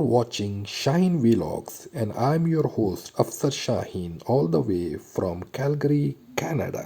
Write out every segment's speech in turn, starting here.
watching Shaheen Vlogs, and I'm your host Afsar Shaheen, all the way from Calgary, Canada.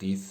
30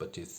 25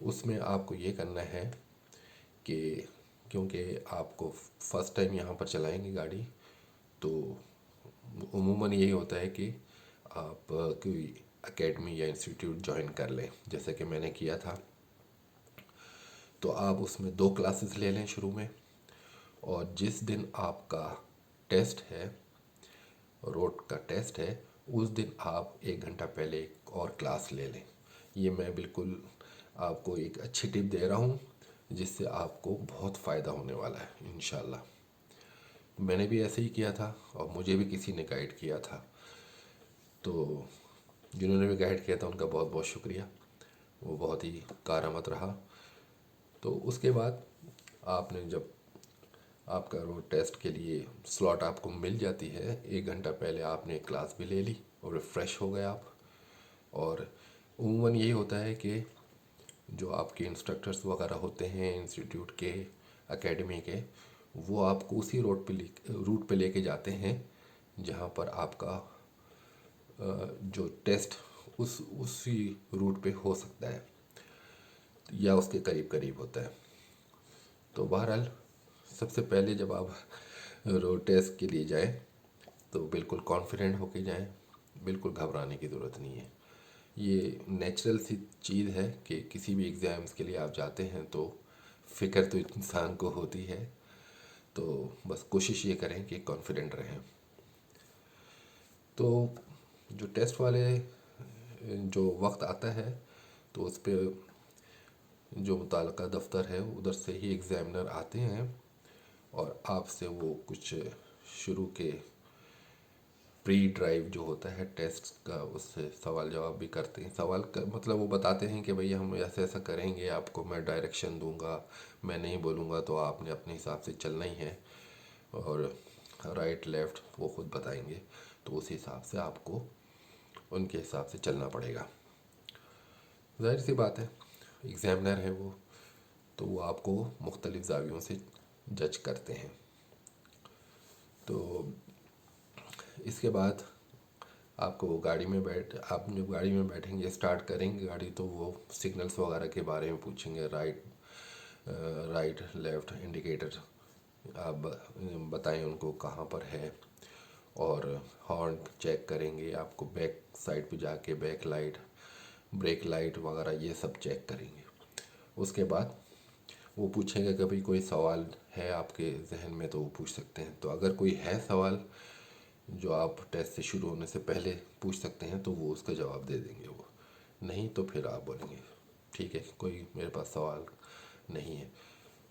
اس میں آپ کو یہ کرنا ہے کہ کیونکہ آپ کو فرسٹ ٹائم یہاں پر چلائیں گے گاڑی، تو عموماً یہی ہوتا ہے کہ آپ کوئی اکیڈمی یا انسٹیٹیوٹ جوائن کر لیں، جیسے کہ میں نے کیا تھا۔ تو آپ اس میں 2 کلاسز لے لیں شروع میں، اور جس دن آپ کا ٹیسٹ ہے، روڈ کا ٹیسٹ ہے، اس دن آپ 1 گھنٹہ پہلے ایک اور کلاس لے لیں۔ یہ میں بالکل آپ کو ایک اچھی ٹپ دے رہا ہوں، جس سے آپ کو بہت فائدہ ہونے والا ہے انشاءاللہ۔ میں نے بھی ایسے ہی کیا تھا، اور مجھے بھی کسی نے گائیڈ کیا تھا، تو جنہوں نے بھی گائیڈ کیا تھا ان کا بہت بہت شکریہ، وہ بہت ہی کارآمد رہا۔ تو اس کے بعد آپ نے جب آپ کا روڈ ٹیسٹ کے لیے سلاٹ آپ کو مل جاتی ہے، 1 گھنٹہ پہلے آپ نے ایک کلاس بھی لے لی اور ریفریش ہو گئے آپ۔ اور عموماً یہی ہوتا ہے کہ جو آپ کے انسٹرکٹرس وغیرہ ہوتے ہیں انسٹیٹیوٹ کے، اکیڈمی کے، وہ آپ کو اسی روٹ پہ لے کے جاتے ہیں جہاں پر آپ کا جو ٹیسٹ اسی روٹ پہ ہو سکتا ہے، یا اس کے قریب قریب ہوتا ہے۔ تو بہرحال سب سے پہلے جب آپ روڈ ٹیسٹ کے لیے جائیں تو بالکل کانفیڈنٹ ہو کے جائیں، بالکل گھبرانے کی ضرورت نہیں ہے۔ یہ نیچرل سی چیز ہے کہ کسی بھی ایگزامس کے لیے آپ جاتے ہیں تو فکر تو انسان کو ہوتی ہے، تو بس کوشش یہ کریں کہ کانفیڈنٹ رہیں۔ تو جو ٹیسٹ والے جو وقت آتا ہے تو اس پہ جو متعلقہ دفتر ہے ادھر سے ہی ایگزامنر آتے ہیں، اور آپ سے وہ کچھ شروع کے پری ڈرائیو جو ہوتا ہے ٹیسٹ کا، اس سے سوال جواب بھی کرتے ہیں۔ سوال کا مطلب وہ بتاتے ہیں کہ بھئی ہم ایسا ایسا کریں گے، آپ کو میں ڈائریکشن دوں گا، میں نہیں بولوں گا تو آپ نے اپنے حساب سے چلنا ہی ہے، اور رائٹ لیفٹ وہ خود بتائیں گے، تو اسی حساب سے آپ کو ان کے حساب سے چلنا پڑے گا۔ ظاہر سی بات ہے، ایگزامنر ہے وہ، تو وہ آپ کو مختلف زاویوں سے جج کرتے ہیں۔ تو اس کے بعد آپ کو گاڑی میں آپ جب گاڑی میں بیٹھیں گے، اسٹارٹ کریں گے گاڑی، تو وہ سگنلس وغیرہ کے بارے میں پوچھیں گے، رائٹ لیفٹ انڈیکیٹر آپ بتائیں ان کو کہاں پر ہے، اور ہارن چیک کریں گے، آپ کو بیک سائڈ پہ جا کے بیک لائٹ، بریک لائٹ وغیرہ یہ سب چیک کریں گے۔ اس کے بعد وہ پوچھیں گے کبھی کوئی سوال ہے آپ کے ذہن میں تو وہ پوچھ سکتے ہیں، تو اگر کوئی ہے سوال جو آپ ٹیسٹ سے شروع ہونے سے پہلے پوچھ سکتے ہیں تو وہ اس کا جواب دے دیں گے، وہ نہیں تو پھر آپ بولیں گے ٹھیک ہے کوئی میرے پاس سوال نہیں ہے۔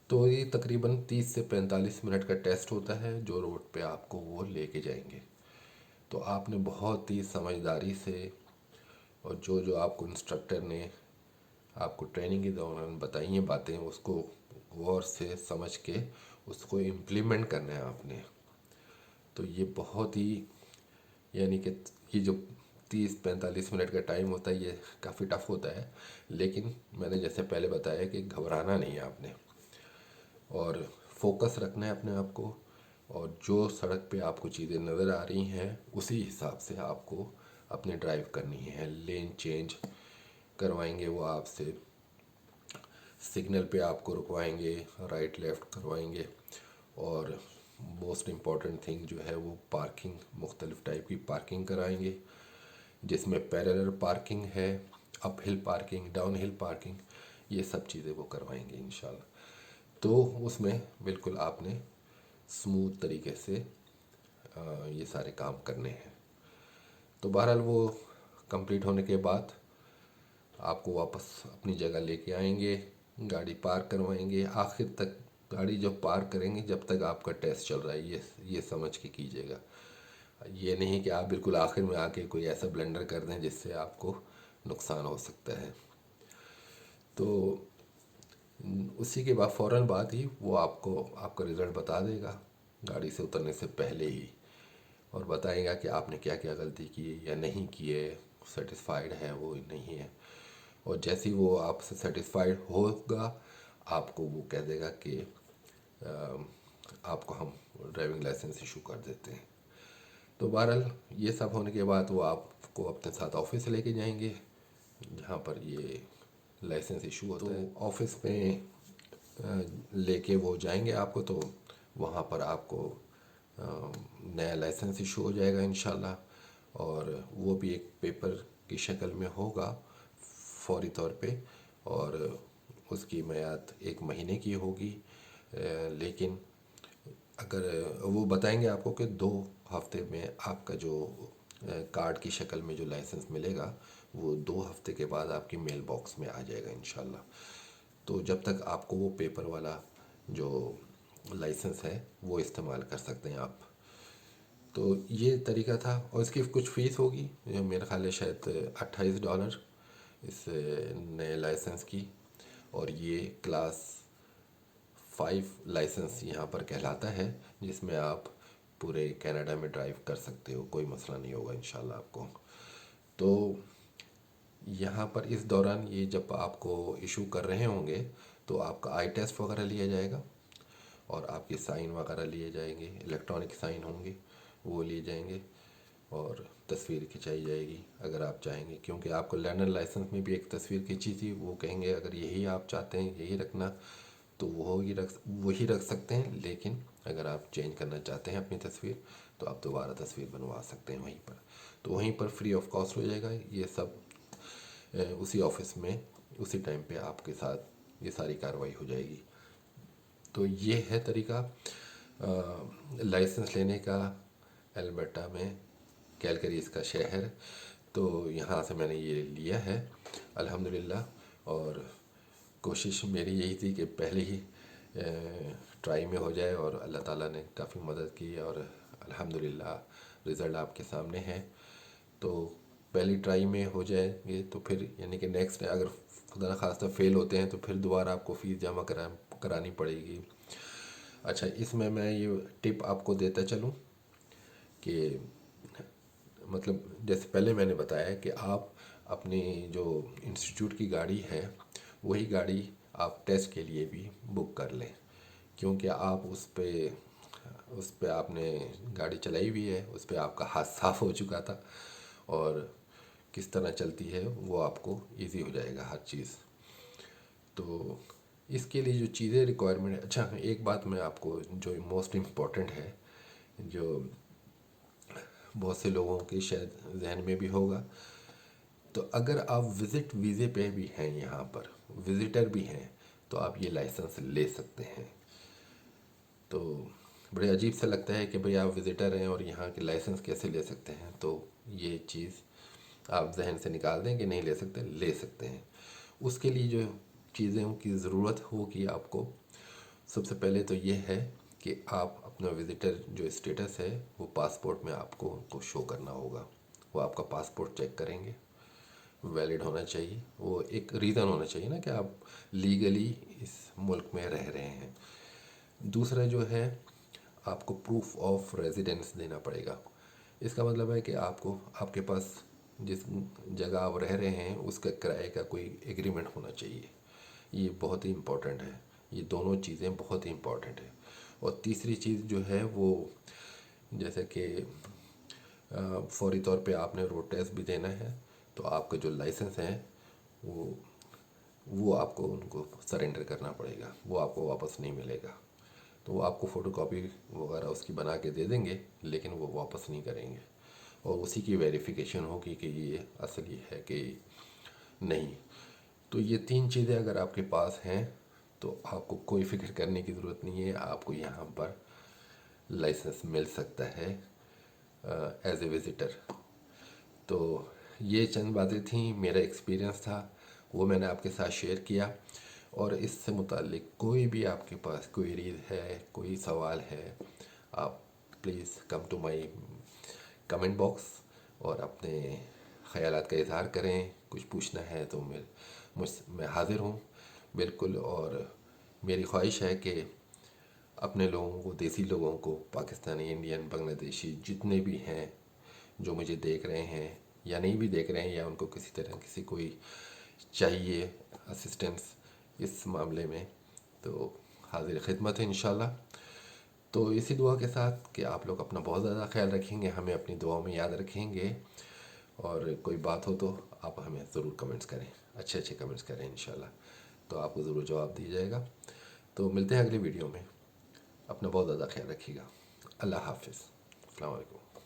تو یہ تقریباً 30 سے 45 منٹ کا ٹیسٹ ہوتا ہے جو روڈ پہ آپ کو وہ لے کے جائیں گے۔ تو آپ نے بہت ہی سمجھداری سے، اور جو آپ کو انسٹرکٹر نے آپ کو ٹریننگ کے دوران بتائی ہیں باتیں، اس کو غور سے سمجھ کے اس کو امپلیمنٹ کرنا ہے آپ نے۔ تو یہ بہت ہی، یعنی کہ یہ جو 30-45 منٹ کا ٹائم ہوتا ہے یہ کافی ٹف ہوتا ہے، لیکن میں نے جیسے پہلے بتایا کہ گھبرانا نہیں ہے آپ نے، اور فوکس رکھنا ہے اپنے آپ کو، اور جو سڑک پہ آپ کو چیزیں نظر آ رہی ہیں اسی حساب سے آپ کو اپنی ڈرائیو کرنی ہے۔ لین چینج کروائیں گے وہ آپ سے، سگنل پہ آپ کو رکوائیں گے، رائٹ لیفٹ کروائیں گے، اور موسٹ امپورٹنٹ تھنگ جو ہے وہ پارکنگ، مختلف ٹائپ کی پارکنگ کرائیں گے، جس میں پیرلر پارکنگ ہے، اپ ہل پارکنگ، ڈاؤن ہل پارکنگ، یہ سب چیزیں وہ کروائیں گے انشاءاللہ۔ تو اس میں بالکل آپ نے سموتھ طریقے سے یہ سارے کام کرنے ہیں۔ تو بہرحال وہ کمپلیٹ ہونے کے بعد آپ کو واپس اپنی جگہ لے کے آئیں گے، گاڑی پارک کروائیں گے، آخر تک گاڑی جب پارک کریں گے جب تک آپ کا ٹیسٹ چل رہا ہے، یہ سمجھ کے کیجیے گا۔ یہ نہیں کہ آپ بالکل آخر میں آ کے کوئی ایسا بلنڈر کر دیں جس سے آپ کو نقصان ہو سکتا ہے۔ تو اسی کے بعد فوراً بعد ہی وہ آپ کو آپ کا رزلٹ بتا دے گا گاڑی سے اترنے سے پہلے ہی، اور بتائے گا کہ آپ نے کیا کیا غلطی کی ہے یا نہیں کی ہے، سیٹسفائیڈ ہے وہ نہیں ہے۔ اور جیسے ہی وہ آپ سے سیٹسفائیڈ ہوگا آپ کو وہ کہہ دے گا کہ آپ کو ہم ڈرائیونگ لائسنس ایشو کر دیتے ہیں۔ تو بہرحال یہ سب ہونے کے بعد وہ آپ کو اپنے ساتھ آفس لے کے جائیں گے، جہاں پر یہ لائسنس ایشو ہوتا ہے. آفس میں لے کے وہ جائیں گے آپ کو، تو وہاں پر آپ کو نیا لائسنس ایشو ہو جائے گا انشاءاللہ، اور وہ بھی ایک پیپر کی شکل میں ہوگا فوری طور پہ، اور اس کی میعاد 1 مہینے کی ہوگی. لیکن اگر وہ بتائیں گے آپ کو کہ 2 ہفتے میں آپ کا جو کارڈ کی شکل میں جو لائسنس ملے گا وہ 2 ہفتے کے بعد آپ کی میل باکس میں آ جائے گا انشاءاللہ. تو جب تک آپ کو وہ پیپر والا جو لائسنس ہے وہ استعمال کر سکتے ہیں آپ. تو یہ طریقہ تھا، اور اس کی کچھ فیس ہوگی میرا خیال ہے شاید $28 اس نئے لائسنس کی. اور یہ کلاس 5 لائسنس یہاں پر کہلاتا ہے، جس میں آپ پورے کینیڈا میں ڈرائیو کر سکتے ہو، کوئی مسئلہ نہیں ہوگا انشاءاللہ آپ کو. تو یہاں پر اس دوران یہ جب آپ کو ایشو کر رہے ہوں گے تو آپ کا آئی ٹیسٹ وغیرہ لیا جائے گا، اور آپ کے سائن وغیرہ لیے جائیں گے، الیکٹرانک سائن ہوں گے وہ لیے جائیں گے، اور تصویر کھنچائی جائے گی اگر آپ چاہیں گے، کیونکہ آپ کو لرنر لائسنس میں بھی ایک تصویر کھینچی تھی. وہ کہیں گے اگر یہی آپ چاہتے ہیں یہی رکھنا تو وہی رکھ سکتے ہیں، لیکن اگر آپ چینج کرنا چاہتے ہیں اپنی تصویر تو آپ دوبارہ تصویر بنوا سکتے ہیں وہیں پر. تو وہیں پر فری آف کاسٹ ہو جائے گا یہ سب، اسی آفس میں اسی ٹائم پہ آپ کے ساتھ یہ ساری کارروائی ہو جائے گی. تو یہ ہے طریقہ لائسنس لینے کا البرٹا میں، کیلگری اس کا شہر. تو یہاں سے میں نے یہ لیا ہے الحمدللہ، اور کوشش میری یہی تھی کہ پہلے ہی ٹرائی میں ہو جائے، اور اللہ تعالیٰ نے کافی مدد کی، اور الحمدللہ رزلٹ آپ کے سامنے ہے. تو پہلی ٹرائی میں ہو جائے گے تو پھر یعنی کہ نیکسٹ اگر خدا نخواستہ فیل ہوتے ہیں تو پھر دوبارہ آپ کو فیس جمع کرانی پڑے گی. اچھا، اس میں یہ ٹپ آپ کو دیتا چلوں کہ مطلب جیسے پہلے میں نے بتایا کہ آپ اپنی جو انسٹیٹیوٹ کی گاڑی ہے وہی گاڑی آپ ٹیسٹ کے لیے بھی بک کر لیں، کیونکہ آپ اس پہ آپ نے گاڑی چلائی ہوئی ہے، اس پہ آپ کا ہاتھ صاف ہو چکا تھا، اور کس طرح چلتی ہے وہ آپ کو ایزی ہو جائے گا ہر چیز. تو اس کے لیے جو چیزیں ریکوائرمنٹ، اچھا ایک بات میں آپ کو جو موسٹ امپورٹنٹ ہے، جو بہت سے لوگوں کے شاید ذہن میں بھی ہوگا، تو اگر آپ وزٹ ویزے پہ بھی ہیں، یہاں پر وزٹر بھی ہیں، تو آپ یہ لائسنس لے سکتے ہیں. تو بڑے عجیب سا لگتا ہے کہ بھئی آپ وزٹر ہیں اور یہاں کے لائسنس کیسے لے سکتے ہیں. تو یہ چیز آپ ذہن سے نکال دیں کہ نہیں لے سکتے، لے سکتے ہیں. اس کے لیے جو چیزوں کی ضرورت ہوگی آپ کو، سب سے پہلے تو یہ ہے کہ آپ اپنا وزٹر جو اسٹیٹس ہے وہ پاسپورٹ میں آپ کو شو کرنا ہوگا. وہ آپ کا پاسپورٹ چیک کریں گے، ویلڈ ہونا چاہیے، وہ ایک ریزن ہونا چاہیے نا کہ آپ لیگلی اس ملک میں رہ رہے ہیں. دوسرا جو ہے آپ کو پروف آف ریزیڈنس دینا پڑے گا. اس کا مطلب ہے کہ آپ کے پاس جس جگہ آپ رہ رہے ہیں اس کا کرائے کا کوئی ایگریمنٹ ہونا چاہیے. یہ بہت ہی امپورٹنٹ ہے، یہ دونوں چیزیں بہت ہی امپورٹنٹ ہیں. اور تیسری چیز جو ہے وہ جیسے کہ فوری طور پہ آپ نے روڈ ٹیسٹ بھی دینا ہے، تو آپ کا جو لائسنس ہے وہ آپ کو ان کو سرنڈر کرنا پڑے گا، وہ آپ کو واپس نہیں ملے گا. تو وہ آپ کو فوٹو کاپی وغیرہ اس کی بنا کے دے دیں گے، لیکن وہ واپس نہیں کریں گے، اور اسی کی ویریفیکیشن ہوگی کہ یہ اصلی ہے کہ نہیں. تو یہ 3 چیزیں اگر آپ کے پاس ہیں تو آپ کو کوئی فکر کرنے کی ضرورت نہیں ہے، آپ کو یہاں پر لائسنس مل سکتا ہے ایز اے وزٹر. تو یہ چند باتیں تھیں، میرا ایکسپیرینس تھا، وہ میں نے آپ کے ساتھ شیئر کیا. اور اس سے متعلق کوئی بھی آپ کے پاس کوئریز ہے، کوئی سوال ہے، آپ please come to my comment box اور اپنے خیالات کا اظہار کریں. کچھ پوچھنا ہے تو میں حاضر ہوں بالکل. اور میری خواہش ہے کہ اپنے لوگوں کو، دیسی لوگوں کو، پاکستانی، انڈین، بنگلہ دیشی جتنے بھی ہیں جو مجھے دیکھ رہے ہیں یا نہیں بھی دیکھ رہے ہیں، یا ان کو کسی طرح کوئی چاہیے اسسٹنس اس معاملے میں، تو حاضر خدمت ہے انشاءاللہ. تو اسی دعا کے ساتھ کہ آپ لوگ اپنا بہت زیادہ خیال رکھیں گے، ہمیں اپنی دعاؤں میں یاد رکھیں گے، اور کوئی بات ہو تو آپ ہمیں ضرور کمنٹس کریں، اچھے اچھے کمنٹس کریں انشاءاللہ، تو آپ کو ضرور جواب دیا جائے گا۔ تو ملتے ہیں اگلی ویڈیو میں، اپنا بہت زیادہ خیال رکھیے گا، اللہ حافظ، السلام علیکم۔